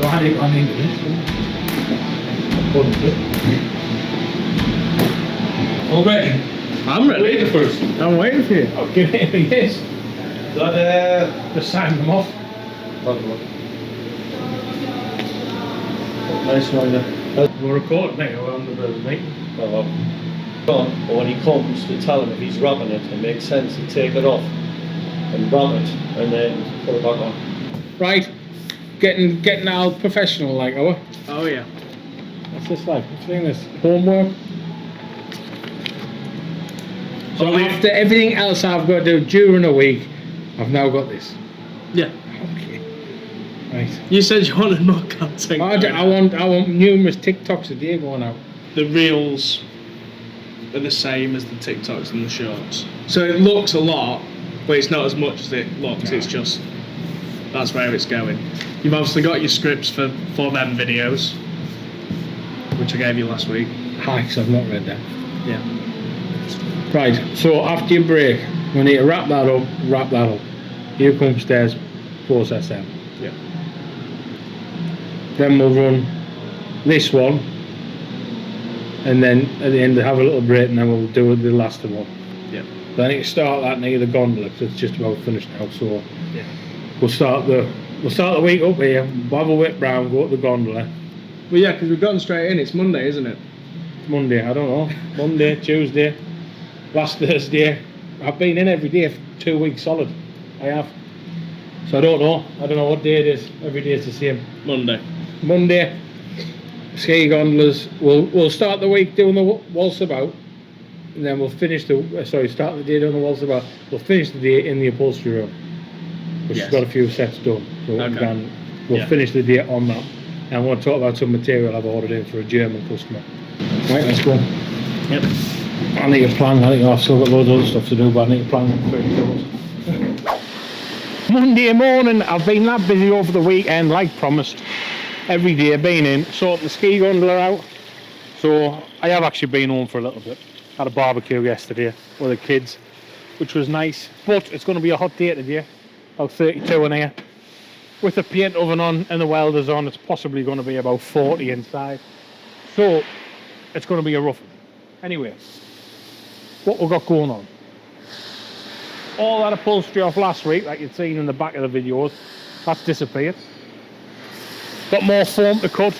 had it on into this. All ready? I'm ready. Waiting for us. I'm waiting for you. Okay, yes. That, Just sign them off. nice one there. We're recording now, we're on the meeting. But when he comes to tell him if he's robbing it, it makes sense to take it off and rob it and then put it back on. Right, getting all professional like, oh. Oh yeah. What's this like? What's this? Homework? So after everything else I've got to do during a week, I've now got this. Yeah. Okay. Right. You said you wanted more content. I want numerous TikToks a day going out. The reels are the same as the TikToks and the shorts. So it looks a lot, but it's not as much as it looks. No. It's just that's where it's going. You've obviously got your scripts for them videos, which I gave you last week. Hi, 'cause I've not read that. Yeah. Right, so after your break, we need to wrap that up. Here come upstairs, process them. Yeah. Then we'll run this one, and then at the end have a little break, and then we'll do the last one. Yeah. Then I need to start that near the gondola, 'cause it's just about finished now. So Yeah. we'll start the week up here. We'll have a whip round, go up the gondola. Well, yeah, because we've gotten straight in. It's Monday, isn't it? Monday, I don't know. Monday, Tuesday, last Thursday. I've been in every day for 2 weeks solid. I have. So I don't know. I don't know what day it is. Every day is the same. Monday. Monday, ski gondolas. We'll start the week doing the waltz about, and then we'll finish start the day doing the waltz about. We'll finish the day in the upholstery room, which Yes. has got a few sets done. So Okay. we'll Yeah. finish the day on that, and we'll talk about some material I've ordered in for a German customer. Right, let's go. Yep. I need a plan. I've still got loads of other stuff to do, but I need a plan. Monday morning, I've been that busy over the weekend, like promised. Every day I've been in, sorting the ski gondola out. So I have actually been home for a little bit. Had a barbecue yesterday with the kids, which was nice. But it's going to be a hot day today, about 32 in here. With the paint oven on and the welders on, it's possibly going to be about 40 inside. So it's going to be a rough one. Anyway, what we've got going on. All that upholstery off last week, like you'd seen in the back of the videos, that's disappeared. Got more foam to cut.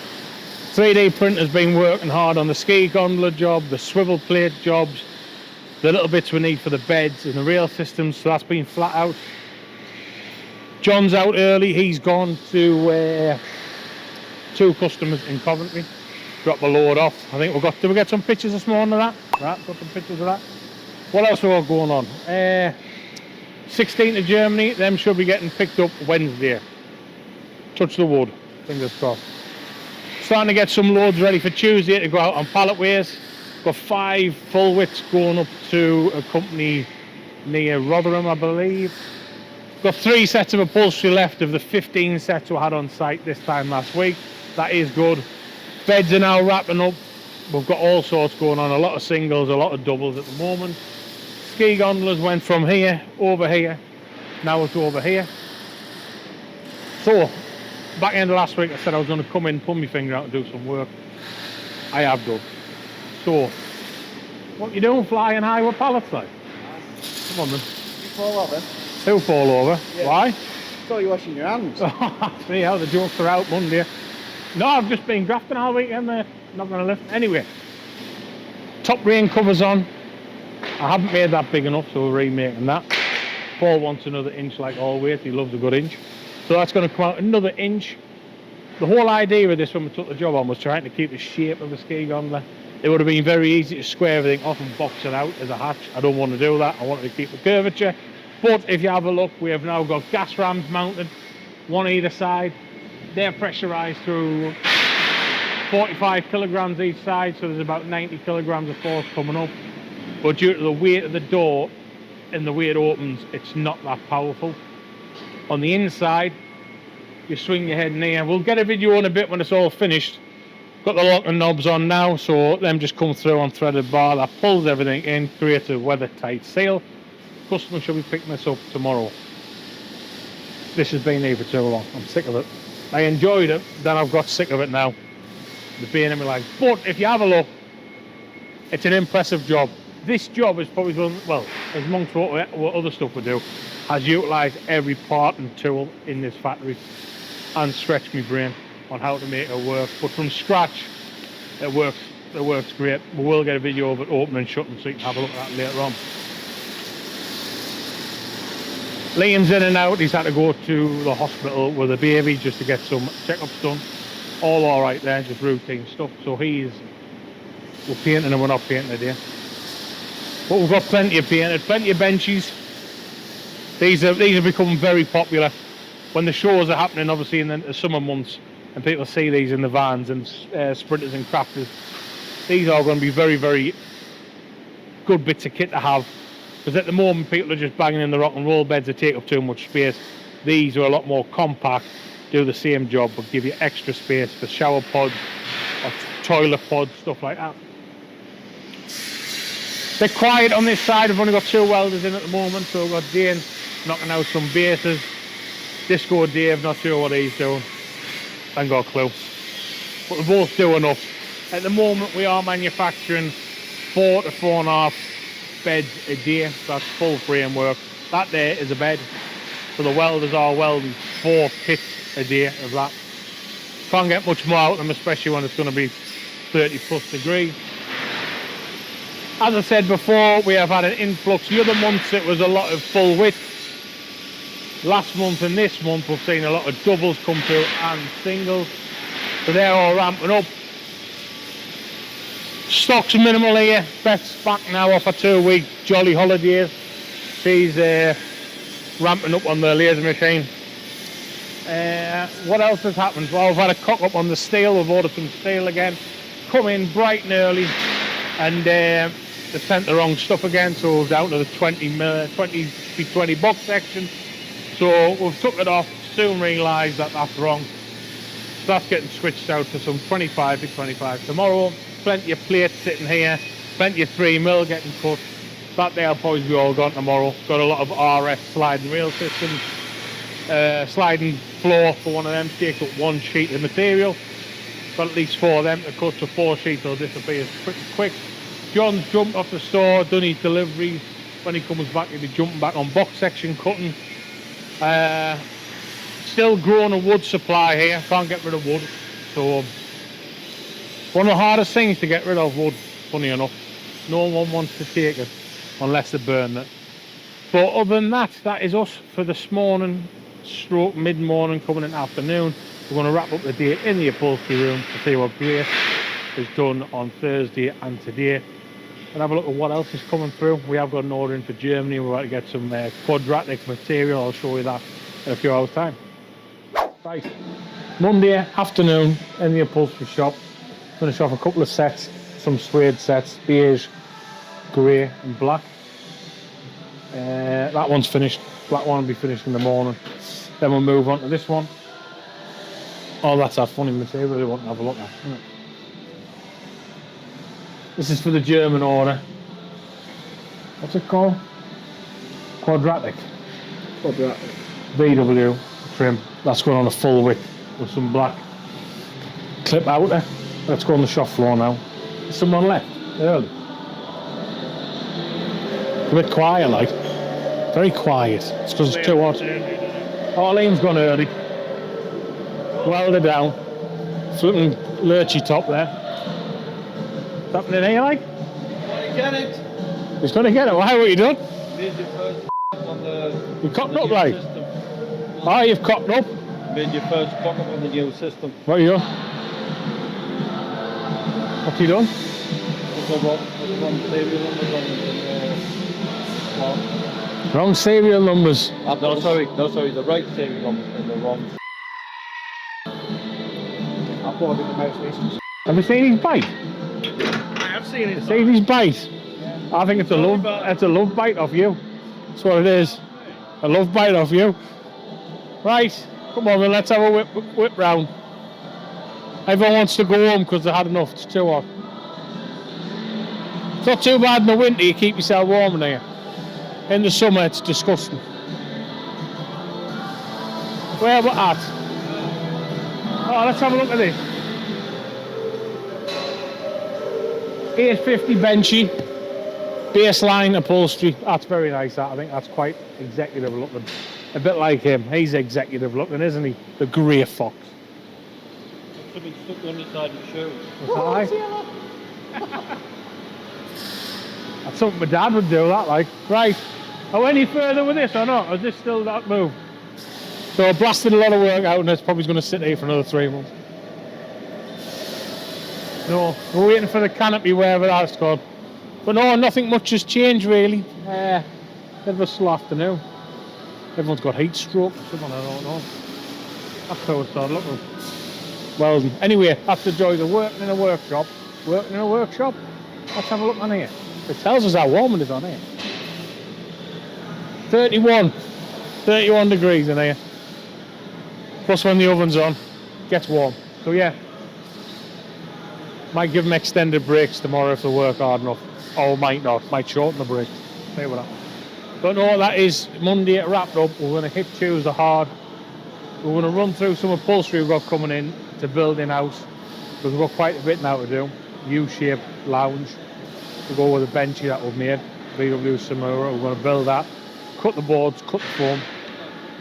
3D printer's been working hard on the ski gondola job, the swivel plate jobs, the little bits we need for the beds and the rail systems, so that's been flat out. John's out early, he's gone to 2 customers in Coventry. Drop the load off. I think did we get some pictures this morning of that? Right, got some pictures of that. What else we got going on? 16th of Germany, them should be getting picked up Wednesday. Touch the wood, fingers crossed. Starting to get some loads ready for Tuesday to go out on pallet ways. Got 5 full widths going up to a company near Rotherham, I believe. Got 3 sets of upholstery left of the 15 sets we had on site this time last week. That is good. Beds are now wrapping up. We've got all sorts going on, a lot of singles, a lot of doubles at the moment. Ski gondolas went from here, over here, now it's over here. So, back end of last week I said I was going to come in, pull my finger out and do some work. I have done. So, what you doing flying high with pallets like? Come on then. You fall over? 2 fall over. Yeah. Why? I thought you were washing your hands. See how the jokes are out Monday. No, I've just been grafting all weekend there. Not going to lift. Anyway, top rain covers on. I haven't made that big enough, so we're remaking that. Paul wants another inch like always. He loves a good inch. So that's going to come out another inch. The whole idea of this when we took the job on was trying to keep the shape of the ski gondola. It would have been very easy to square everything off and box it out as a hatch. I don't want to do that. I wanted to keep the curvature. But if you have a look, we have now got gas rams mounted, one either side. They're pressurised through 45 kilograms each side, so there's about 90 kilograms of force coming up. But due to the weight of the door and the way it opens, it's not that powerful. On the inside, you swing your head in here. We'll get a video in a bit when it's all finished. Got the lock and knobs on now, so them just come through on threaded bar. That pulls everything in, creates a weather-tight seal. Customer should be picking this up tomorrow. This has been here for too long. I'm sick of it. I enjoyed it, then I've got sick of it now. The pain in my legs. But if you have a look, it's an impressive job. This job is probably one, well, as amongst what other stuff we do, has utilised every part and tool in this factory and stretched my brain on how to make it work. But from scratch, it works great. We will get a video of it opening and shutting so you can have a look at that later on. Liam's in and out. He's had to go to the hospital with a baby just to get some checkups done. All alright there, just routine stuff. So we're painting and we're not painting today. But we've got plenty of painted, plenty of benches. These have become very popular. When the shows are happening, obviously in the summer months, and people see these in the vans and sprinters and crafters, these are going to be very, very good bits of kit to have. Because at the moment, people are just banging in the rock and roll beds that take up too much space. These are a lot more compact, do the same job, but give you extra space for shower pods or toilet pods, stuff like that. They're quiet on this side. We've only got 2 welders in at the moment, so we've got Dane knocking out some bases. Disco Dave, not sure what he's doing. I ain't got a clue. But we both do enough. At the moment, we are manufacturing 4 to 4.5 beds a day. That's full framework. That there is a bed. So the welders are welding 4 kits a day of that. Can't get much more out of them, especially when it's going to be 30 plus degrees. As I said before, we have had an influx. The other months it was a lot of full width. Last month and this month we've seen a lot of doubles come through and singles. So they're all ramping up. Stock's minimal here. Beth's back now off a 2-week jolly holidays. She's ramping up on the laser machine. What else has happened? Well, we've had a cock up on the steel. We've ordered some steel again. Come in bright and early, and they sent the wrong stuff again, so we're down to the 20 box section. So we've took it off, soon realised that that's wrong. So that's getting switched out to some 25 to 25 tomorrow. Plenty of plates sitting here, plenty of 3mm getting cut. That there'll probably be all gone tomorrow. Got a lot of RS sliding rail systems. Sliding floor for one of them, takes up 1 sheet of material. Got at least 4 of them to cut, so 4 sheets will disappear pretty quick. John's jumped off the store, done his deliveries. When he comes back, he'll be jumping back on box section cutting. Still growing a wood supply here, can't get rid of wood. So one of the hardest things to get rid of wood, funny enough. No one wants to take it unless they burn it. But other than that, that is us for this morning, stroke mid-morning, coming in afternoon. We're going to wrap up the day in the upholstery room to see what Grace has done on Thursday and today. And have a look at what else is coming through. We have got an order in for Germany. We're about to get some quadratic material. I'll show you that in a few hours' time. Right, Monday afternoon in the upholstery shop. Finish off a couple of sets, some suede sets, beige, grey and black. That one's finished. Black one will be finished in the morning. Then we'll move on to this one. Oh, that's that funny material we want to have a look at, isn't it? This is for the German order. What's it called? Quadratic. Quadratic. VW trim. That's going on a full width with some black clip out there. Let's go on the shop floor now. There's someone left early. A bit quiet, like. Very quiet. It's because it's too hot. Oh, Liam's gone early. Welded down. Flipping lurchy top there. What's happening here, like? Get it! He's going to get it. Why? What you done? Made your first on the. You cocked up, like? Oh, you've cocked up. Made your first cock up on the new system. What are you doing? What's he done? Wrong serial numbers. No, sorry, the right serial numbers and the wrong. I bought it the most recent. Have you seen his bite? I have seen it. Seen his bite? I think it's a love bite off you. That's what it is. A love bite off you. Right, come on then, let's have a whip round. Everyone wants to go home because they had enough, it's too hot. It's not too bad in the winter, you keep yourself warm in here. In the summer it's disgusting. Where we're at? Oh, let's have a look at this. 850 benchy, baseline upholstery. That's very nice. That I think that's quite executive looking. A bit like him. He's executive looking, isn't he? The grey fox. Should be stuck on the side of the shoe. That's That's something my dad would do. That like right. Are we any further with this or not? Or is this still that move? So I blasted a lot of work out, and it's probably going to sit here for another 3 months. No, we're waiting for the canopy, wherever that's called. But no, nothing much has changed really. Bit of a slow afternoon. Everyone's got heat stroke or something, I don't know. That's how it started looking. Well, anyway, that's the joys of working in a workshop. Working in a workshop. Let's have a look on here. It tells us how warm it is on here. 31 degrees in here. Plus when the oven's on, gets warm. So yeah, might give them extended breaks tomorrow if they work hard enough. Or might not, might shorten the break. See what happens. But no, that is Monday wrapped up. We're going to hit Tuesday hard. We're going to run through some upholstery we've got coming in to build in-house. Because we've got quite a bit now to do. U-shaped lounge. We'll go with a benchy that we've made. VW Samura. We're going to build that. Cut the boards, cut the foam.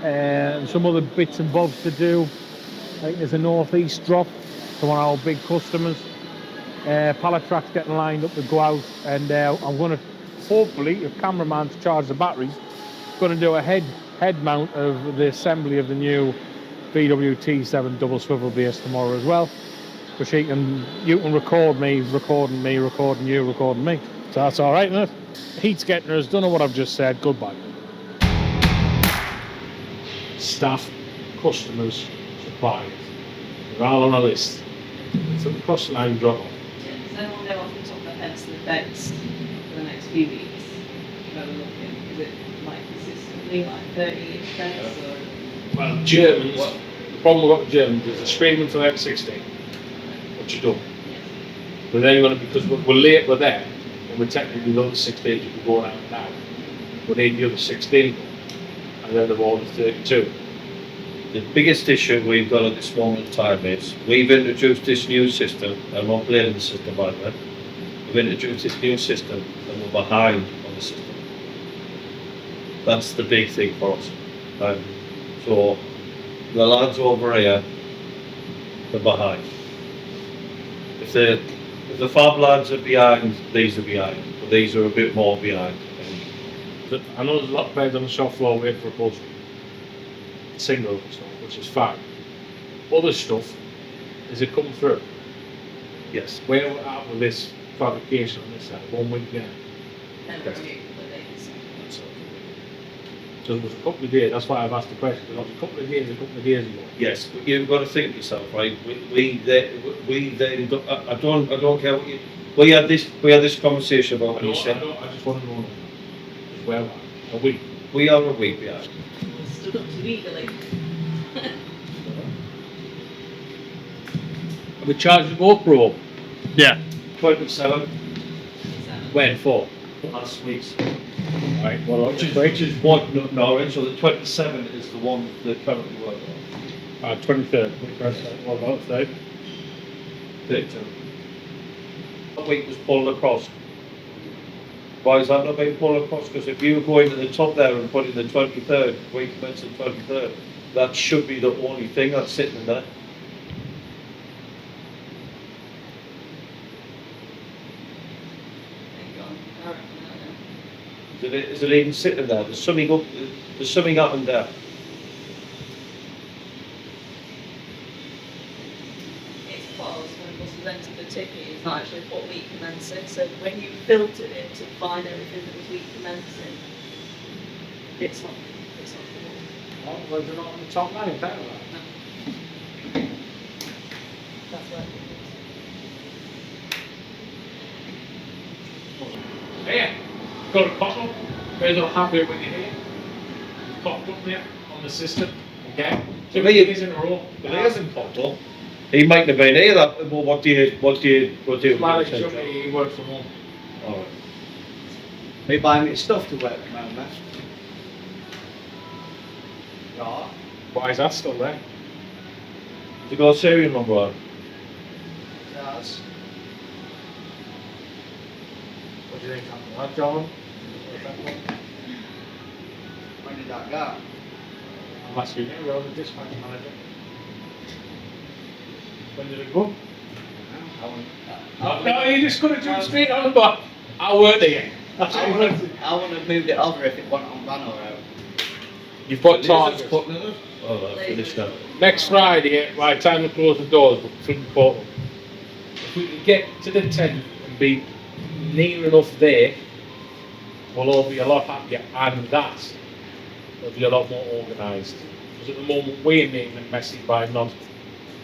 And some other bits and bobs to do. I think there's a northeast drop to one of our big customers. Pallet tracks getting lined up to go out, and I'm going to hopefully, if cameraman's charged the batteries, going to do a head mount of the assembly of the new VW T7 double swivel base tomorrow as well, because you can record me recording me, recording you, recording me. So that's all right, isn't it? Heat's getting us. Don't know what I've just said. Goodbye. Staff, customers, suppliers. They're all on a list. It's a cross line drop off. Does anyone know off the top of their heads the dates for the next few weeks? Go looking. Is it like consistently like 30-ish days or? Well, Germans, the problem we've got with Germans is they're screaming for the X16, which you don't. But then you're going to, because we're late with them, and we're technically the other 16 you can go out now. We need the other 16, and then they've ordered 32. The biggest issue we've got at this moment in time is we've introduced this new system. I'm not blaming the system by the way. We've introduced this new system and we're behind on the system. That's the big thing for us. So the lads over here are behind. If the fab lads are behind, these are behind. But these are a bit more behind. I know there's a lot of beds on the shop floor waiting for upholstery. Single stuff, which is fine. Other stuff, is it come through? Yes. Where we're at with this fabrication on this side, 1 week now. And Okay. a couple of days. So it was a couple of days, that's why I've asked the question, because it was a couple of days ago. Yes, but you've got to think yourself, right? We then I don't care what you. We had this conversation about I when you said just want to know just where we're at. A week. we are a week behind. Stood up to legally. Are we charging GoPro? Yeah. 27 When for? last week's. Right, well, Which is what no, right? So the 27 is the one that currently working on. 23rd. What about today? 32. That week was pulled across. Why is that not being pulled across? Because if you go into the top there and put in the 23rd, week commencing 23rd, that should be the only thing that's sitting in there. Is it even sitting there? There's something happened there. It's because when it was presented the ticket, it's not actually what week commencing. So when you filtered it to find everything that was week commencing, it's not cool. Oh, well, they're not on the top line, better that. That's what it is. Yeah, got a bottle. Guys are happy with your hair. Popped up there on the system. Okay. So Well, you- days in a row. But he hasn't popped up. He might have been here. That. Well, what do you? Smiley Chubby, he works from home. All right. Are you buying me stuff to wear at the moment? Why is that still there? To go serial number on. That's What do you think happened to that, John? when did that go? I'm asking you, you're the dispatch manager. When did it go? No, you just could have jumped straight on, but I weren't there. That's what I you would wanted. have moved it over if it wasn't on Banner Road. You've got This is targets. putting it up. Oh, that's finished now. Next Friday, by the time we close the doors, we'll through the portal. If we can get to the 10th and be near enough there, we'll all be a lot happier, and that will be a lot more organised. Because at the moment, we're making it messy by not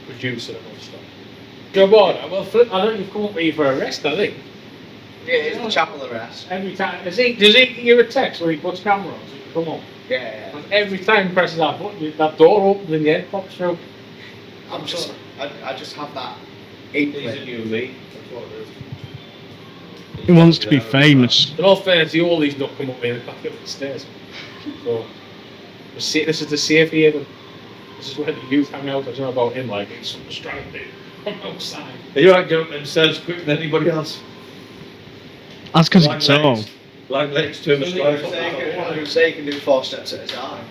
producing enough stuff. Job order, well, Flip, I know you've come up with you for a rest, I think. Yeah, it's the chapel arrest. Every time, does he give you a text when he puts camera on so you can come up? Yeah. And every time he presses that button, that door opens and the head pops through. I'm just, I just have that He's a inkling. new me. That's what it is. He wants to be famous. In all fairness, the oldies not come up here, they back up the stairs. So, this is the safe haven. This is where the youth hang out. I don't know about him, like, he's some stranded from outside. Are you right, jumping upstairs quicker than anybody else? That's because Like it's tall. legs. Like legs to him. Say you can do 4 steps at a time.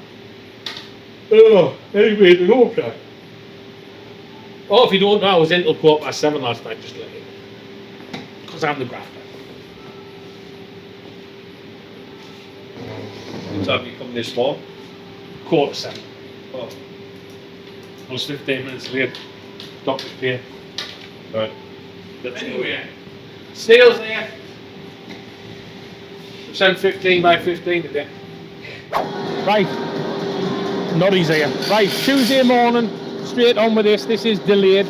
Oh, anyway, the okay. Oh, if you don't know, I was in till 7:15 last night, just let you know. Because I'm the grafter. What time you come this morning? 7:15. Oh, I was 15 minutes late. Doctor's here. right. Anyway, snails there. 7:15 by 15 today. Right, Noddy's here. Right, Tuesday morning, straight on with this. This is delayed.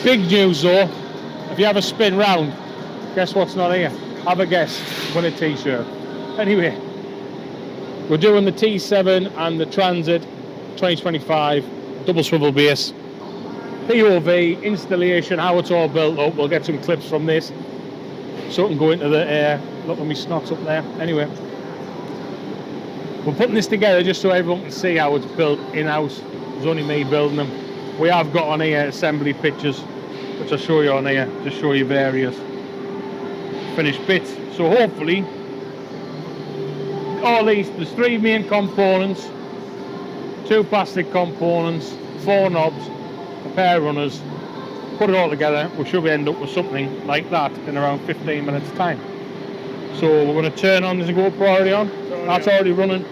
Big news though. If you have a spin round, guess what's not here? Have a guess. Win a t-shirt. Anyway, we're doing the T7 and the Transit 2025 double swivel base. POV, installation, how it's all built up. We'll get some clips from this so it can go into the air. Look at me snots up there. Anyway, we're putting this together just so everyone can see how it's built in-house. It's only me building them. We have got on here assembly pictures, which I'll show you on here, to show you various finished bits. So hopefully, all these, there's 3 main components, 2 plastic components, 4 knobs, a pair of runners. Put it all together, we should end up with something like that in around 15 minutes time. So we're going to turn on, there's a GoPro already on, that's already running.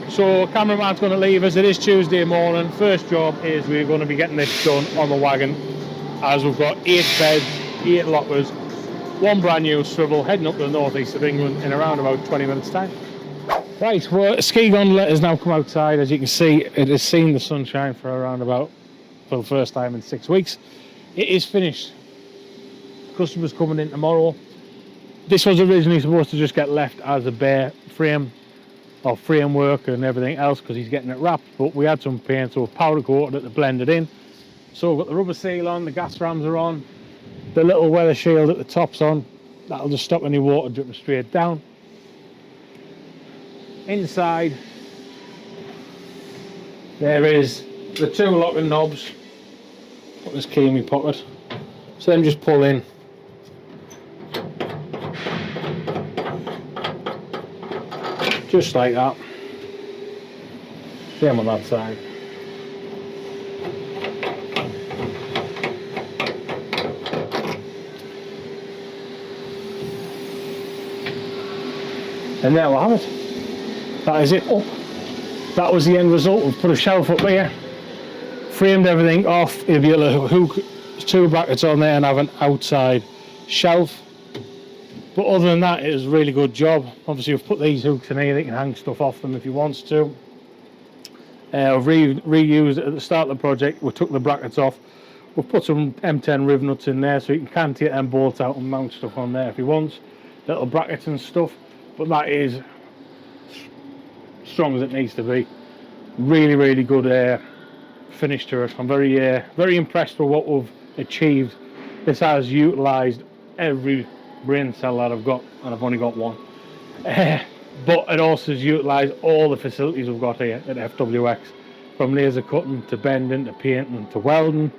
So cameraman's going to leave us, it is Tuesday morning. First job is we're going to be getting this done on the wagon, as we've got 8 beds, 8 lockers, 1 brand new swivel, heading up to the northeast of England in around about 20 minutes time. Right, well, a ski gondola has now come outside. As you can see, it has seen the sunshine for around about, for the first time in 6 weeks. It is finished. Customers coming in tomorrow. This was originally supposed to just get left as a bare frame, or framework and everything else, because he's getting it wrapped, but we had some paint, so we powder coated it to blend it in. So we've got the rubber seal on, the gas rams are on, the little weather shield at the top's on. That'll just stop any water dripping straight down. Inside, there is the 2 locking knobs. Put this key in my pocket. So then just pull in. Just like that. Same on that side. And there we have it. That is it up. That was the end result. We've put a shelf up here, framed everything off. You'll be able to hook 2 brackets on there and have an outside shelf. But other than that, it was a really good job. Obviously, we've put these hooks in here, they can hang stuff off them if you want to. We've reused it at the start of the project. We took the brackets off. We've put some M10 riv nuts in there so you can take them bolts out and mount stuff on there if you want. Little brackets and stuff. But that is strong as it needs to be. Really, really good finish to it. I'm very impressed with what we've achieved. This has utilised every brain cell that I've got, and I've only got 1. But it also has utilised all the facilities we've got here at FWX. from laser cutting to bending to painting to welding,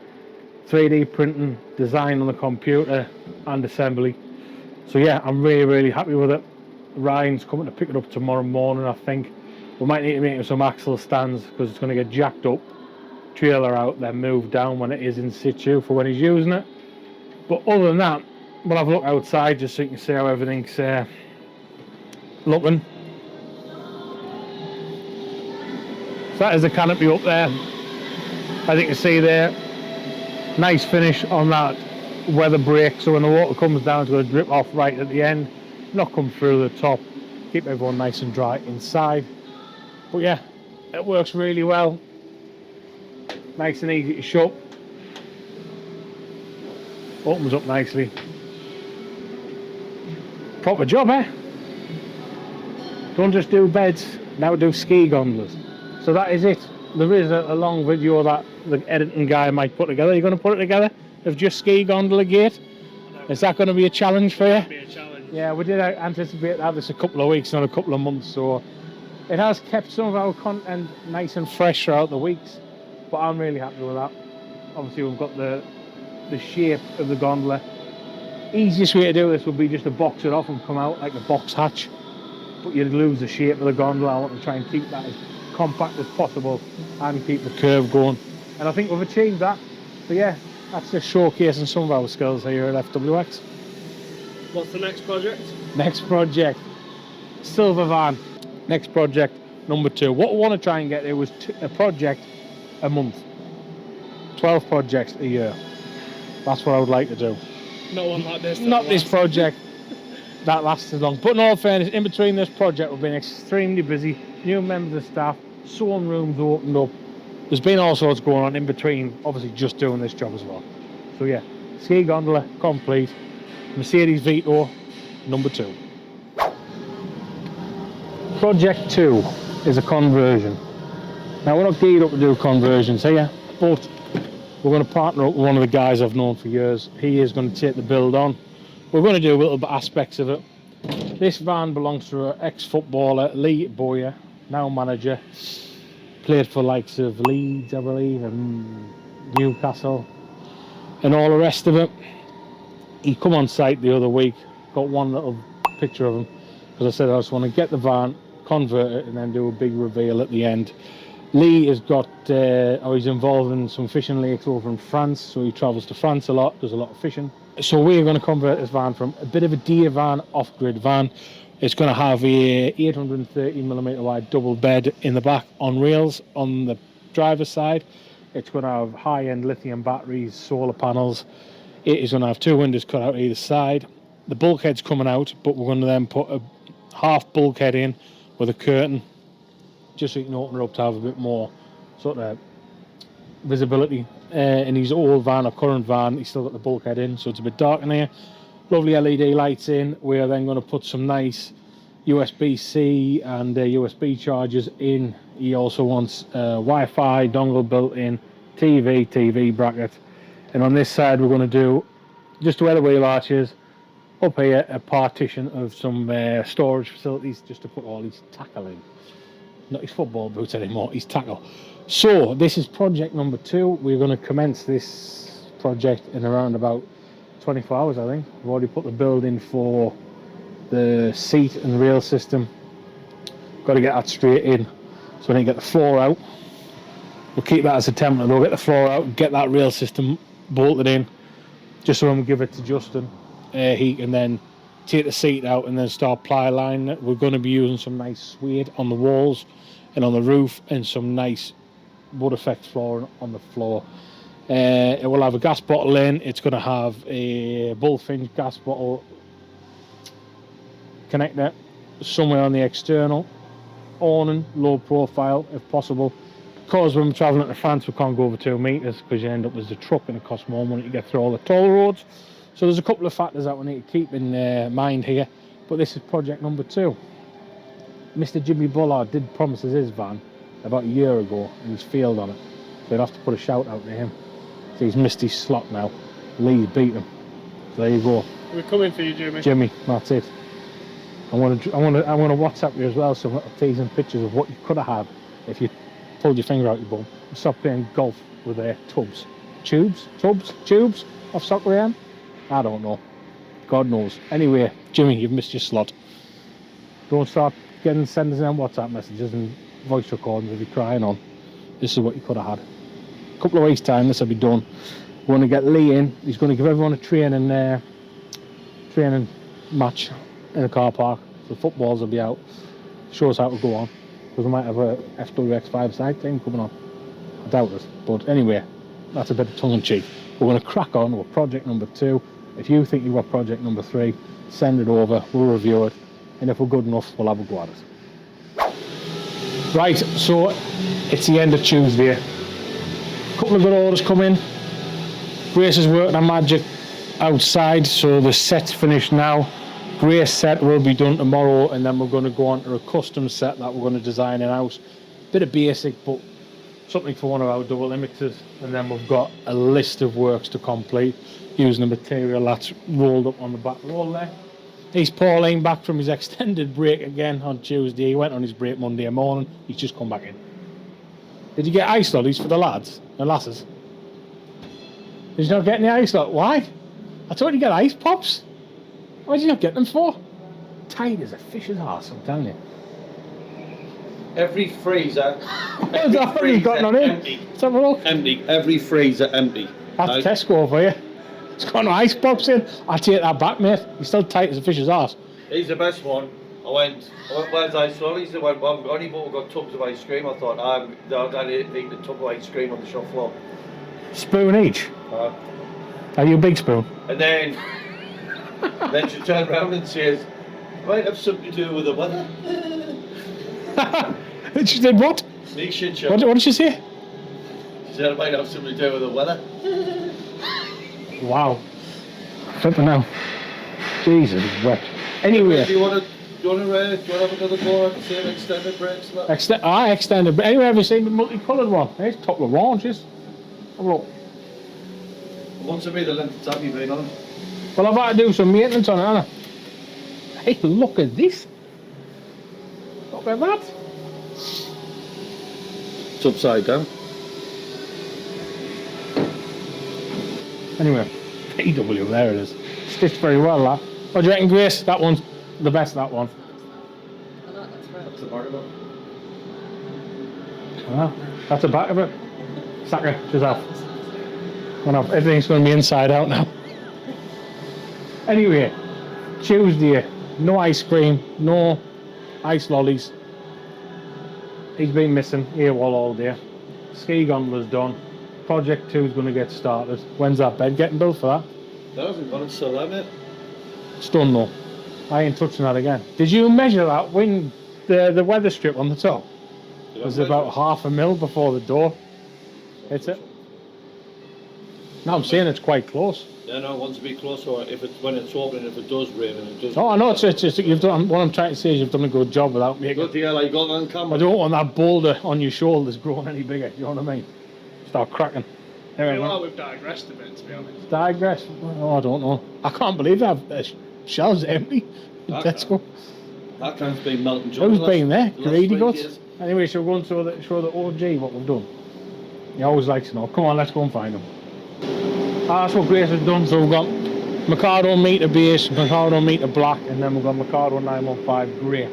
3D printing, design on the computer and assembly. So yeah, I'm really happy with it. Ryan's coming to pick it up tomorrow morning, I think. We might need to make him some axle stands because it's going to get jacked up, trailer out, then moved down when it is in situ for when he's using it. But other than that, we'll have a look outside just so you can see how everything's looking. So that is the canopy up there. As you can see there, nice finish on that weather break, so when the water comes down it's going to drip off right at the end, not come through the top, keep everyone nice and dry inside. But yeah, it works really well, nice and easy to shut, opens up nicely. Proper job, eh? Don't just do beds, now do ski gondolas. So that is it. There is a long video that the editing guy might put together. You're going to put it together of just ski gondola gate? Is that going to be a challenge for you? Be a challenge. Yeah, we did anticipate to have this a couple of weeks, not a couple of months, so it has kept some of our content nice and fresh throughout the weeks, but I'm really happy with that. Obviously we've got the shape of the gondola. Easiest way to do this would be just to box it off and come out like a box hatch, but you'd lose the shape of the gondola. I want to try and keep that as compact as possible and keep the curve going, and I think we've achieved that. So yeah, that's just showcasing some of our skills here at FWX. What's the next project? Next project, silver van. Next project, number 2. What we want to try and get there was a project a month, 12 projects a year. That's what I would like to do. Not one like this. Not this project that lasts as long, but in all fairness, in between this project we've been extremely busy. New members of staff, sewing rooms opened up, there's been all sorts going on in between, obviously just doing this job as well. So yeah, ski gondola complete, Mercedes Vito number 2. Project 2 is a conversion. Now we're not geared up to do conversions here, but we're going to partner up with one of the guys I've known for years. He is going to take the build on. We're going to do a little bit aspects of it. This van belongs to an ex-footballer, Lee Boyer, now manager. Played for likes of Leeds, I believe, and Newcastle, and all the rest of it. He come on site the other week, got one little picture of him, because I said I just want to get the van, convert it, and then do a big reveal at the end. Lee has got, he's involved in some fishing lakes over in France, so he travels to France a lot, does a lot of fishing. So we're going to convert this van from a bit of a day van, off-grid van. It's going to have a 830mm wide double bed in the back on rails on the driver's side. It's going to have high-end lithium batteries, solar panels. It is going to have 2 windows cut out either side. The bulkhead's coming out, but we're going to then put a half bulkhead in with a curtain, just so you can open it up to have a bit more sort of visibility. In his old van or current van, he's still got the bulkhead in, so it's a bit dark in here. Lovely LED lights in. We are then going to put some nice USB-C and USB chargers in. He also wants Wi-Fi dongle built in, TV bracket, and on this side we're going to do, just where the wheel arches, up here a partition of some storage facilities, just to put all his tackle in. Not his football boots anymore, his tackle. So this is project number 2. We're going to commence this project in around about 24 hours, I think. We've already put the build in for the seat and rail system. Got to get that straight in, so we need to get the floor out. We'll keep that as a template. We'll get the floor out, get that rail system bolted in, just so when we give it to Justin, he can then take the seat out and then start ply lining it. We're going to be using some nice suede on the walls and on the roof, and some nice wood effect flooring on the floor. It will have a gas bottle in. It's going to have a bullfinch gas bottle connector somewhere on the external. Awning, low profile if possible. Because when we're travelling to France we can't go over 2 metres, because you end up as a truck and it costs more money to get through all the toll roads. So there's a couple of factors that we need to keep in mind here. But this is project number 2. Mr. Jimmy Bullard did promise us his van about a year ago, and he's failed on it. So we'd have to put a shout out to him. So he's missed his slot now. Lee's beat him. So there you go. We're coming for you, Jimmy. Jimmy, that's it. I want to WhatsApp you as well some little teasing pictures of what you could have had if you pulled your finger out your bum and stopped playing golf with their tubs. Tubes of soccer AM? I don't know. God knows. Anyway, Jimmy, you've missed your slot. Don't start sending us WhatsApp messages and voice recordings if you're crying on. This is what you could have had. A couple of weeks' time, this will be done. We're going to get Lee in. He's going to give everyone a training match in the car park. The footballs will be out. Show us how to go on. Because we might have a FWX 5-side thing coming on. I doubt it. But anyway, that's a bit of tongue-in-cheek. We're going to crack on with project number 2. If you think you've got project number 3, send it over. We'll review it. And if we're good enough, we'll have a go at it. Right, so it's the end of Tuesday. A couple of good orders come in. Grace is working on magic outside, so the set's finished now. Grace set will be done tomorrow, and then we're going to go on to a custom set that we're going to design in-house. Bit of basic, but something for one of our double limiters. And then we've got a list of works to complete using the material that's rolled up on the back roll there. He's Pauline back from his extended break again on Tuesday. He went on his break Monday morning. He's just come back in. Did you get ice lollies for the lads and lasses? Did you not get any ice lollies? Why? I told you to get ice pops. Why did you not get them for? Tight as a fish's arse, I'm telling you. Every freezer. What's that you've got on in? Empty. Let's have a look. Empty. Every freezer empty. That's Right? Tesco for you. It's got no ice pops in. I take that back, mate. He's still tight as a fish's arse. He's the best one. I went, where's ice lollies? They went, well, I've got any, but we've got tubs of ice cream. I thought, I didn't eat the tub of ice cream on the shop floor. Spoon each. Are you a big spoon? And then she turned around and says, might have something to do with the weather. She did what? Sneak shit show. What did she say? She said it might have something to do with the weather. Wow. Flipping now. Jesus, it's wet. Anyway. Do you want to have another go at the same extended breaks? And that? Extended. But anyway, have you seen the multicoloured one? It's a couple of oranges. Have a look. Once a be the length of time you've been on. Well, I've had to do some maintenance on it, haven't I? Hey, look at this. Look at that. It's upside down. Anyway, PW, there it is. Stitched very well, that. What do you reckon, Grace? That one's the best, that one. I like that's right. That's the back of it. Ah, that's the back of it. Sacker, she's off. Everything's going to be inside out now. Anyway, Tuesday, no ice cream, no ice lollies. He's been missing AWOL all day. Ski gondola's done. Project 2 is going to get started. When's that bed getting built for that? That hasn't got it still, have it? It's done though. I ain't touching that again. Did you measure that wind, the weather strip on the top? It was about 1/2 mil before the door. Hits it. No, I'm saying it's quite close. Yeah, no, once a bit closer, when it's open, if it does rain and it does. Oh, I know, it's you've done, what I'm trying to say is you've done a good job without making Good deal, I got it on I camera. don't want that boulder on your shoulders growing any bigger, you know what I mean? Start cracking. I Anyway, feel man. like we've digressed a bit, to be honest. Digress? Oh, I don't know. I can't believe that shelves empty. Let's go. That can's been melting. Who's been there? the last Greedy 3 guts? days. Anyway, shall we go and show the OG what we've done? He always likes to know. Come on, let's go and find him. That's what Grace has done. So we've got Mikado meter base, Mikado meter black, and then we've got Mikado 915 grey.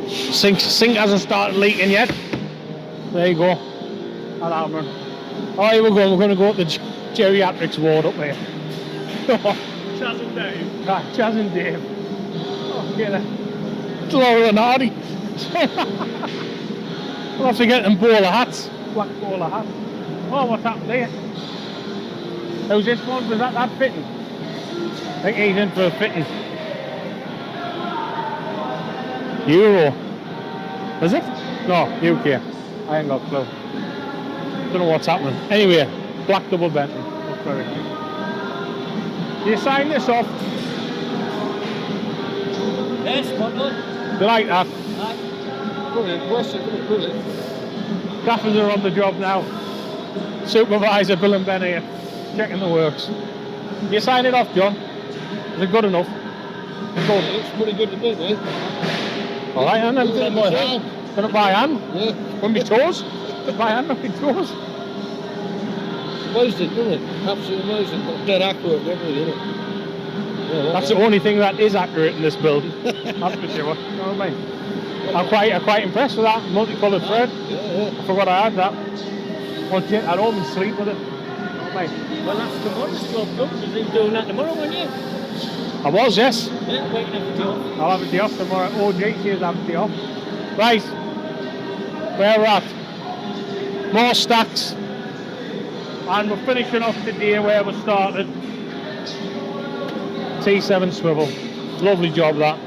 Sink hasn't started leaking yet. There you go. That happened. Oh, here we go. We're going to go up the geriatrics ward up there. Chaz and Dave. Ah, Chaz and Dave. Oh, get it. It's lower than Hardy. We'll have to get them bowler hats. Black bowler hats. Oh, what's happened there? Who's this one? Was that fitting? I think he's in for a fitting. Euro. Is it? No, UK. I ain't got a clue. Don't know what's happening. Anyway, black double Bentley. Looks very nice. You sign this off. Yes, spot on. You like that? Brilliant, brilliant. Gaffers are on the job now. Supervisor Bill and Ben here, checking the works. You sign it off, John. Is it good enough? It's good. It looks pretty good to me, mate. All right, and then Done it by hand. Yeah. On my toes. By hand, on my toes. Amazing, isn't it? Absolutely amazing. But dead accurate and everything, isn't it? Yeah, That's the only thing that is accurate in this building. That's for sure. You know what I mean? I'm quite impressed with that multicoloured thread. Yeah. I forgot I had that. I'll take that home and sleep with it. You know what I mean? Well, that's tomorrow's job done, because you're doing that tomorrow, weren't you? I was, yes. Yeah, waiting for the job. I'll have a day off tomorrow. OG says I have a day off. Right. Where we're at. More stacks. And we're finishing off today where we started. T7 swivel. Lovely job that.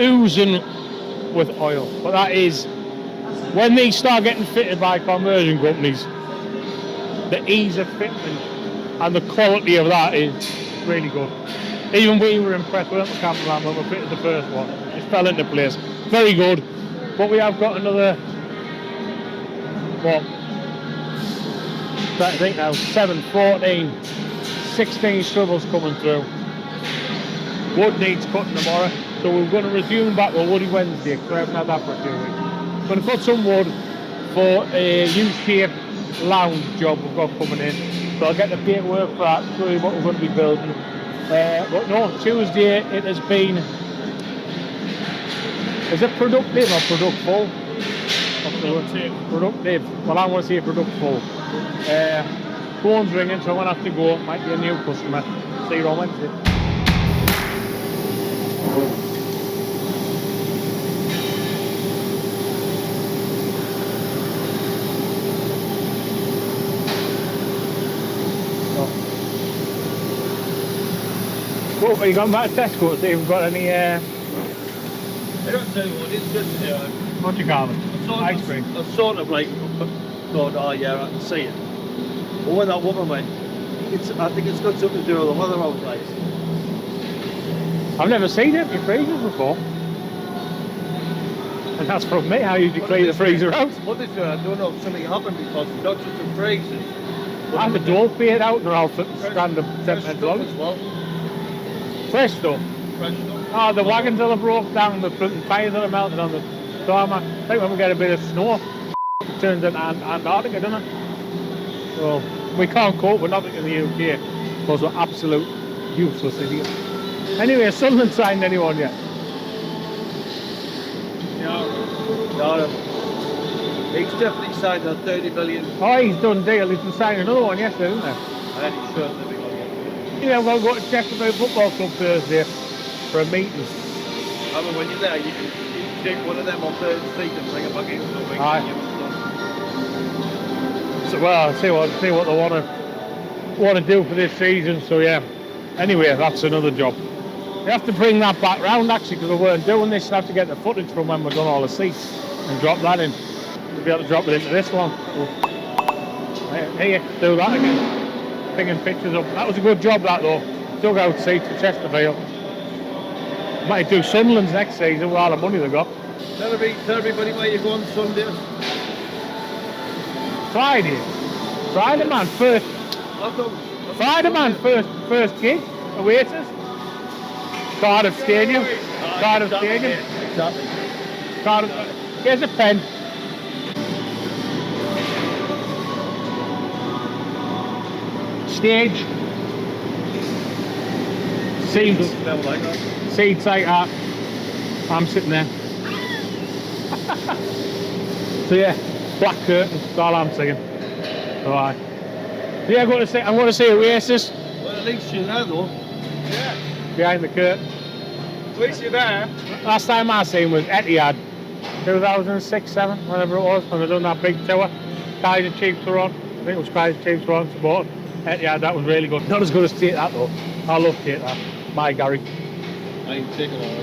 Oozing with oil. But that is, when these start getting fitted by conversion companies, the ease of fitment and the quality of that is really good. Even we were impressed with the cameraman when we fitted the first one. It just fell into place. Very good. But we have got another, what, I think now, 7, 14, 16 swivels coming through. Wood needs cutting tomorrow, so we're going to resume back with Woody Wednesday, because we haven't had that for a few weeks. We're going to cut some wood for a U-shaped lounge job we've got coming in. So I'll get the paperwork for that, show you what we're going to be building. But no, Tuesday it has been, is it productive or productful? Productive. Well, I want to say productful. Phone's ringing, so I'm going to have to go. Might be a new customer. See you on Wednesday. Well, are you going back to Tesco to see if we've got any, I don't tell you what, it's just, what do you call them? Ice cream. I sort of like thought, oh yeah, I can see it. But when that woman went, I think it's got something to do with the weather outside. I've never seen it in freezers before. And that's from me, I usually clean the freezer out. What is it? I don't know if something happened because the doctors and freezers. I have the door paid out and they're all stand up 7 Fresh minutes stuff long. as well. Fresh stuff. Fresh stuff. Oh, the wagons are broke down, the front tyres are melted on the tarmac. I think when we get a bit of snow, it turns into Antarctica, doesn't it? So we can't cope with nothing in the UK because we're absolute useless idiots. Anyway, Sunderland signed anyone yet? No. He's definitely signed on 30 million. Oh, he's done deal. He's been signing another one yesterday, isn't he? And he's sure that we got it. Yeah, I'm going to go to Chesterfield Football Club Thursday for a meeting. I mean, when you're there, you can take one of them off the seat and bring it back in. Aye. So, well, see what they want to do for this season. So yeah. Anyway, that's another job. We have to bring that back round actually because we weren't doing this. We have to get the footage from when we've done all the seats and drop that in. We'll be able to drop it into this one. Here, do that again. Pinging pictures up. That was a good job that though. Dug out seats for Chesterfield. Might do Sunderland's next season with all the money they've got. Tell everybody where you go on Sunday. Friday man, first. Friday man, first gig. Oasis. Cardiff Stadium. Cardiff Stadium. Exactly. Cardiff. Here's a pen. Stage. Seats. Like that. Seats like that. I'm sitting there. So yeah, black curtains, that's all I'm saying. Alright. Yeah, I'm going to see Oasis. Well, at least you're there though. Yeah. Behind the curtain. At least you're there. Last time I seen was Etihad, 2006, 7, whatever it was, when they done that big tour. Kaiser Chiefs were on. I think it was Kaiser Chiefs were on support. Etihad, that was really good. Not as good as Take That though. I love Take That. My Gary. I ain't taking all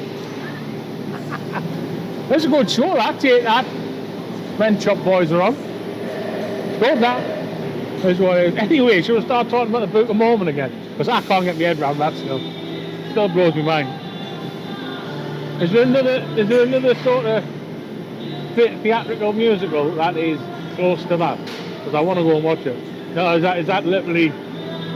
It's a good show that, Take That. When Chop Boys are on. Good that. Is what it is. Anyway, shall we start talking about the Book of Mormon again? Because I can't get my head around that still. Still blows my mind. Is there another sort of theatrical musical that is close to that? Because I want to go and watch it. No, is that literally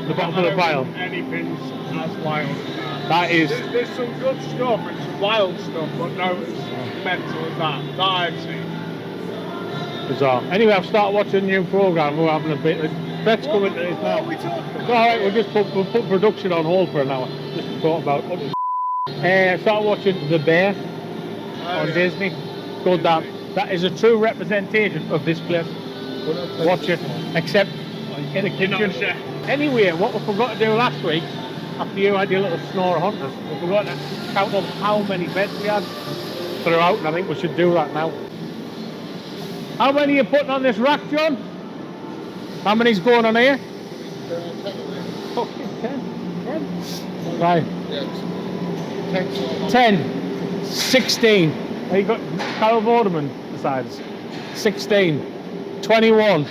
the bottom of the pile? Anything's as wild as that. That is. There's some good stuff and some wild stuff, but no, it's mental as that. That I've seen. Bizarre. Anyway, I've started watching a new programme. We're having a bit. Let's go into this now. we talking It's alright, we'll put production on hold for an hour. Just to talk about. I started watching The Bear on Disney. Good damn. That is a true representation of this place. Watch it, except in the kitchen. Anyway, what we forgot to do last week, after you had your little snore hunters, we forgot to count up how many beds we had throughout, and I think we should do that now. How many are you putting on this rack, John? How many's going on here? 10. Right. 10. 16. Oh, you got Carol Vorderman beside us. 16. 21.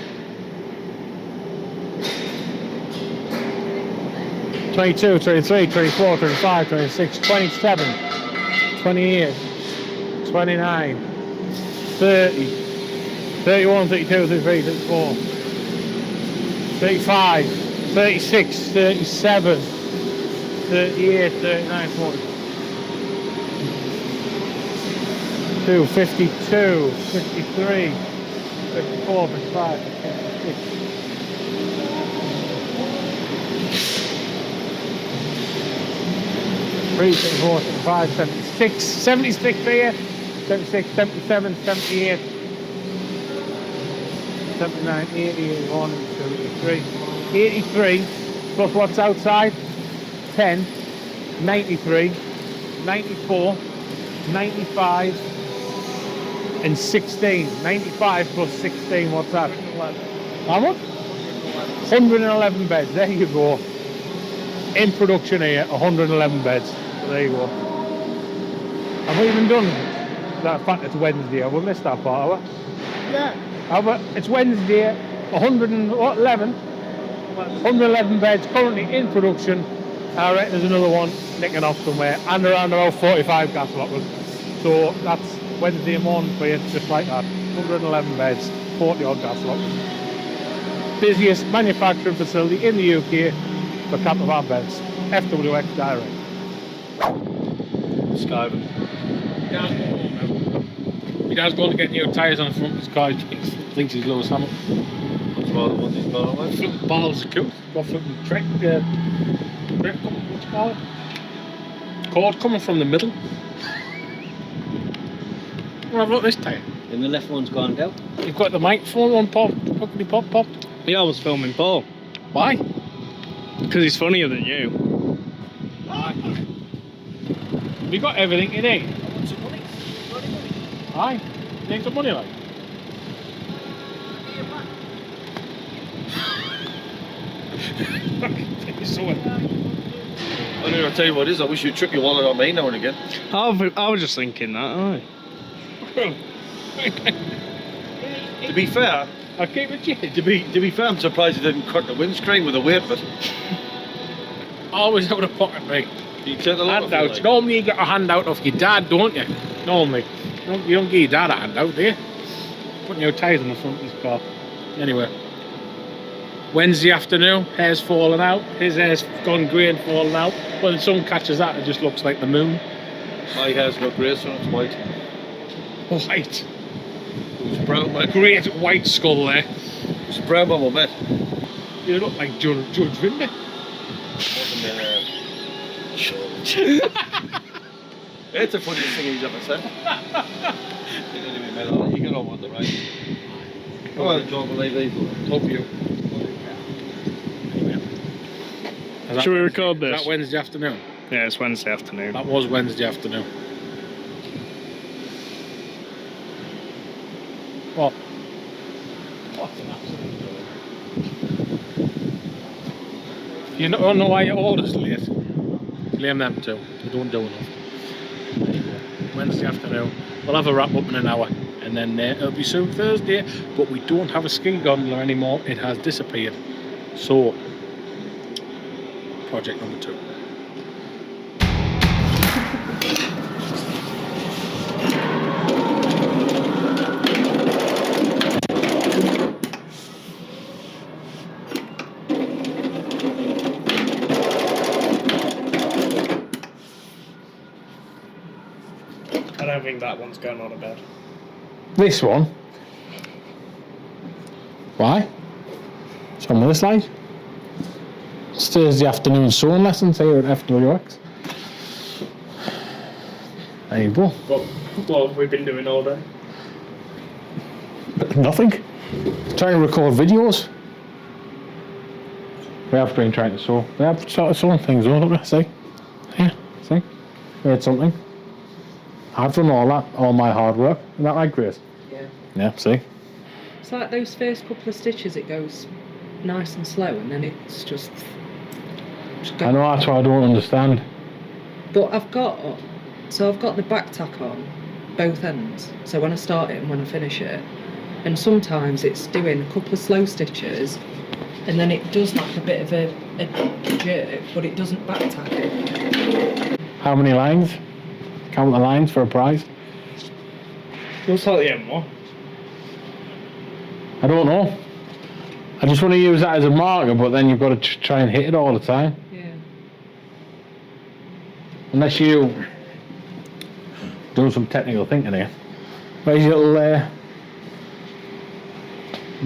22, 23, 24, 25, 26, 27, 28, 29, 30, 31, 32, 33, 34, 35, 36, 37, 38, 39, 40. 52, 53, 54, 55, 56. 74, 75, 76, 76 here, 76, 77, 78, 79, 80, 81, 73, 83, plus what's outside, 10, 93, 94, 95, and 16. 95 plus 16, what's that? How much? 111 beds, there you go. In production here, 111 beds. So there you go. Have we even done that? Fact, it's Wednesday. Have we missed that part, have we? Yeah. Have we? It's Wednesday, 111 beds currently in production. I reckon there's another one nicking off somewhere, and around about 45 gas lockers. So that's Wednesday morning for you, just like that. 111 beds, 40 odd gas lockers. Busiest manufacturing facility in the UK for camper van beds. FWX Direct. Skiving. He does go to get new tyres on the front of his car. He thinks he's Lewis Hamilton. What's all the ones he's got on with? Flipping balls of cool. Got flipping Trek, what's it called? Cord coming from the middle. Well, I've got this tyre. And the left one's gone down. You've got the microphone on pop. Poppity pop pop. Yeah, I was filming Paul. Why? Because he's funnier than you. Have you got everything you need? Aye. You need some money, like? I'm going to tell you what it is, I wish you'd chuck your wallet on me now and again. I was just thinking that, aye. To be fair, I'll keep it cheap. to be fair, I'm surprised you didn't cut the windscreen with a weight of it. Always out of pocket, mate. You take the lot of it, Handouts. like. Normally you get a handout off your dad, don't you? Normally. You don't give your dad a handout, do you? Putting your tyres on the front of his car. Anyway. Wednesday afternoon, hair's falling out. His hair's gone grey and fallen out. When the sun catches that, it just looks like the moon. My hair's got grey, so it's white. White. It was brown, mate. Great white skull there. It was brown when we met. You look like Judge Rinder. It's the funniest thing he's ever said. Anyway, mate, I'll let you get on with the right. Come on, John, believe people. Love you. Should we record Is this? that Wednesday afternoon? Yeah, it's Wednesday afternoon. That was Wednesday afternoon. What? What an absolute You don't know why your order's late? Blame them too. They don't do enough. Wednesday afternoon. We'll have a wrap up in an hour. And then it'll be soon Thursday. But we don't have a ski gondola anymore. It has disappeared. So, project number 2. I don't think that one's going on a bed. This one. Why? It's on with this light. It's Thursday afternoon sewing lessons here at FWX. There you go. What have we been doing all day? Nothing. Trying to record videos. We have been trying to sew. We have started sewing things on, don't we? See? Yeah, see? We had something. I've done all that, all my hard work. Isn't that right, Grace? Yeah. Yeah, see? It's like those first couple of stitches, it goes nice and slow, and then it's just go. I know, that's what I don't understand. But I've got the back tack on both ends. So when I start it and when I finish it, and sometimes it's doing a couple of slow stitches, and then it does like a bit of a jerk, but it doesn't back tack it. How many lines? Count the lines for a prize? Looks like the M1. I don't know. I just want to use that as a marker, but then you've got to try and hit it all the time. Yeah. Unless you do some technical thinking here. Where's your little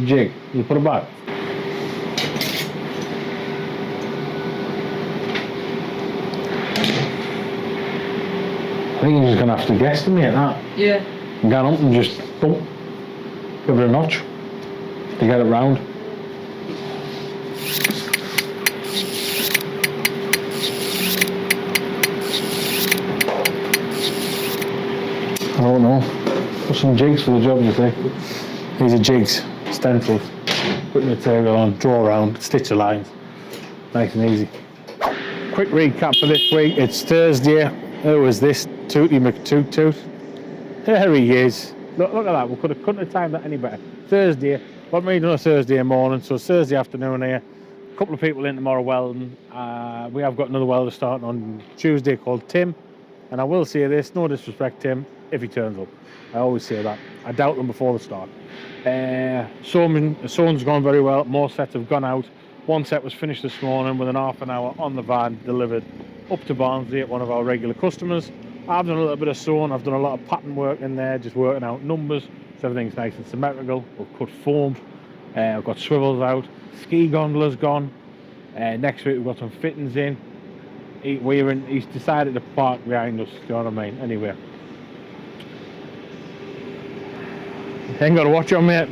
jig? You put it back. I think you're just going to have to guesstimate that. Yeah. And get up and just boom, give it a notch to get it round. I don't know. Put some jigs for the job, you see. These are jigs, stencils. Put the material on, draw around, stitch the lines. Nice and easy. Quick recap for this week. It's Thursday. Who was this? Tooty McToot. There he is. Look at that. We couldn't have timed that any better. Thursday. What am I doing on a Thursday morning? So it's Thursday afternoon here. A couple of people in tomorrow welding. We have got another welder starting on Tuesday called Tim. And I will say this, no disrespect Tim, if he turns up. I always say that. I doubt them before the start. Sewing's gone very well. More sets have gone out. One set was finished this morning with an half an hour on the van, delivered up to Barnsley at one of our regular customers. I've done a little bit of sewing. I've done a lot of pattern work in there, just working out numbers. So everything's nice and symmetrical. We've cut foam. I've got swivels out. Ski gondola's gone. Next week we've got some fittings in. He's decided to park behind us, do you know what I mean? Anyway. Ain't got a watch on, mate.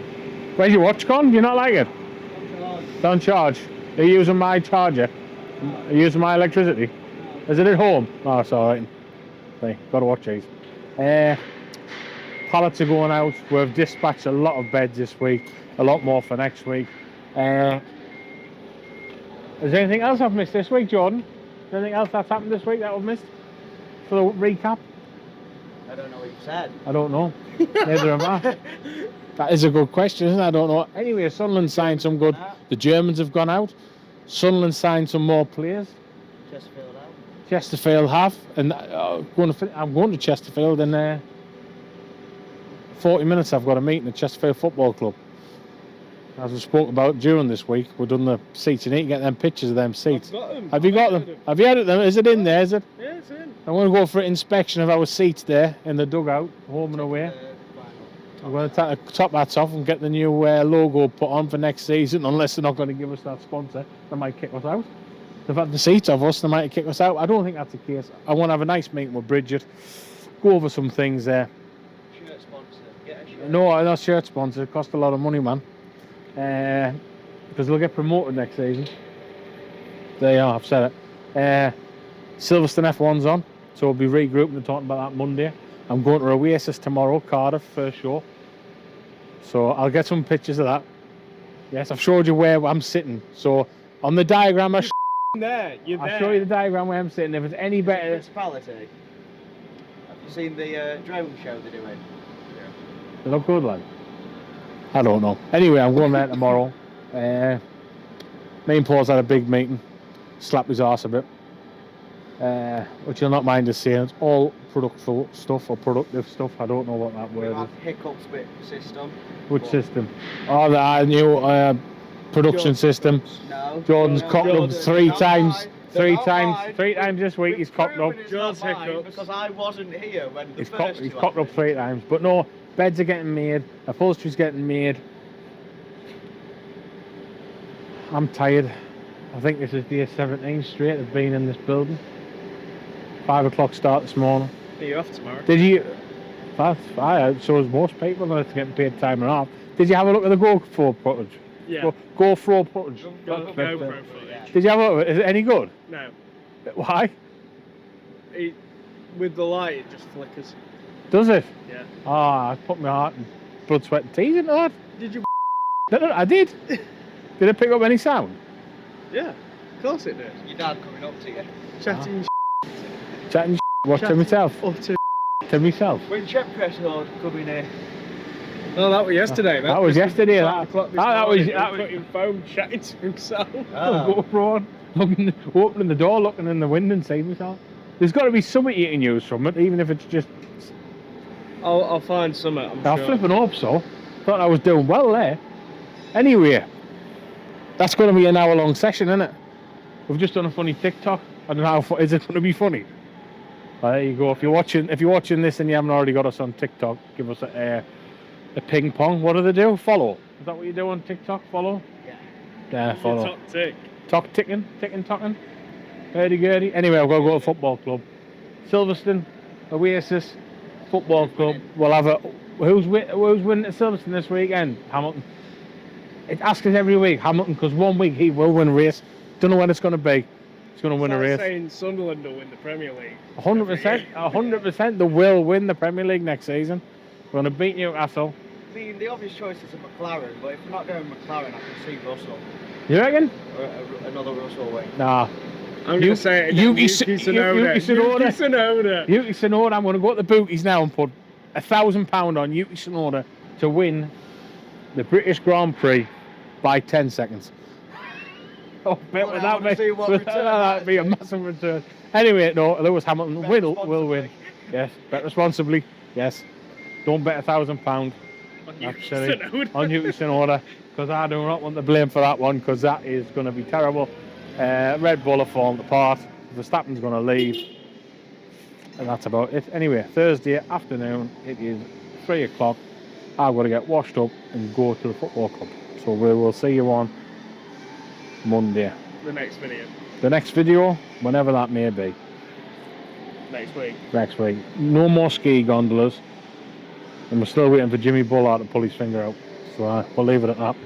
Where's your watch gone? Do you not like it? Don't charge. Are you using my charger? Are you using my electricity? Is it at home? Oh, it's alright. See, got to watch these. Pallets are going out. We've dispatched a lot of beds this week. A lot more for next week. Is there anything else I've missed this week, Jordan? Is there anything else that's happened this week that I've missed? For the recap? I don't know what you said. I don't know. Neither am I. That is a good question, isn't it? I don't know. Anyway, Sunderland signed some good. The Germans have gone out. Sunderland signed some more players. Chesterfield out. Chesterfield have, and I'm going to Chesterfield in 40 minutes. I've got a meeting at Chesterfield Football Club. As we spoke about during this week, we've done the seats. You need to get them pictures of them seats. I've got them. Have you got them? Have you edited them? Is it in there? Is it? Yeah, it's in. I'm going to go for an inspection of our seats there in the dugout, home and away. I'm going to top that off and get the new logo put on for next season, unless they're not going to give us that sponsor. They might kick us out. They've had the seats of us, they might kick us out. I don't think that's the case. I want to have a nice meeting with Bridget, go over some things there. Shirt sponsor. Get a shirt. No, not shirt sponsor. It costs a lot of money, man. Because they'll get promoted next season. There you are, I've said it. Silverstone F1's on, so we'll be regrouping and talking about that Monday. I'm going to Oasis tomorrow, Cardiff, first show. So I'll get some pictures of that. Yes, I've showed you where I'm sitting. So on the diagram, I'll show you the diagram where I'm sitting. If it's any better... Municipality. Have you seen the drone show they're doing? They look good, lad. I don't know. Anyway, I'm going there tomorrow. Me and Paul's had a big meeting. Slapped his arse a bit. Which you'll not mind us saying. It's all productive stuff or productive stuff. I don't know what that word is. Hiccups bit system. Which system? Oh, the new production system. No. Jordan's cocked up Three not times, mine. 3 times this week he's cocked up. It's Jaws not mine hiccups. because I wasn't here when the He's first cocked, two he's cocked up happened. 3 times. But no, beds are getting made, upholstery's getting made. I'm tired. I think this is day 17 straight of being in this building. 5 o'clock start this morning. Are you off tomorrow? Did you? So as most people that's getting paid time and a half. Did you have a look at the GoPro footage? Yeah. GoPro footage. GoPro footage. Did you have a look? Is it any good? No. Why? With the light, it just flickers. Does it? Yeah. Ah, I put my heart and blood, sweat and tears into that. Did you? No, I did. Did it pick up any sound? Yeah. Of course it did. Your dad coming up to you. Chatting Chatting what to myself? utter. To myself. When check press on coming here. No, that was yesterday, mate. That was yesterday. 5 o'clock this that morning, was he that was fucking phone chatting to himself. GoPro on, opening the door, looking in the window and saying myself. There's got to be something you can use from it, even if it's just. I'll find something. I'm I'll sure. flipping up so. Thought I was doing well there. Anyway, that's going to be an hour-long session, isn't it? We've just done a funny TikTok. I don't know how is it going to be funny. There you go. If you're watching this and you haven't already got us on TikTok, give us a ping pong. What do they do? Follow. Is that what you do on TikTok? Follow. Yeah, follow. Top tick. Ticking. Hurdy-gurdy. Anyway, I've got to go to the football club. Silverstone, Oasis, football club. We'll have a. Who's winning at Silverstone this weekend? Hamilton. It asks us every week, Hamilton, because one week he will win a race. Don't know when it's going to be. He's going to win a race. Saying Sunderland will win the Premier League. 100%. They will win the Premier League next season. We're going to beat Newcastle. I mean, the obvious choice is a McLaren, but if we're not going McLaren, I can see Russell. You reckon? Or another Russell way. Nah. I'm going to say it again. Yuki Tsunoda. Yuki Tsunoda. I'm going to go to the bookies now and put £1,000 on Yuki Tsunoda to win the British Grand Prix by 10 seconds. Oh, bet Well, would I wanna see what return that'd be a massive return. Anyway, no, Lewis Hamilton will win. Yes, bet responsibly. Yes, don't bet £1,000 actually on Yuki Tsunoda, because I do not want the blame for that one, because that is going to be terrible. Red Bull have formed apart. Verstappen's going to leave, and that's about it. Anyway, Thursday afternoon, it is 3 o'clock. I've got to get washed up and go to the football club. So we will see you on Monday. The next video. The next video, whenever that may be. Next week. No more ski gondolas. And we're still waiting for Jimmy Bullard to pull his finger out. So we'll leave it at that.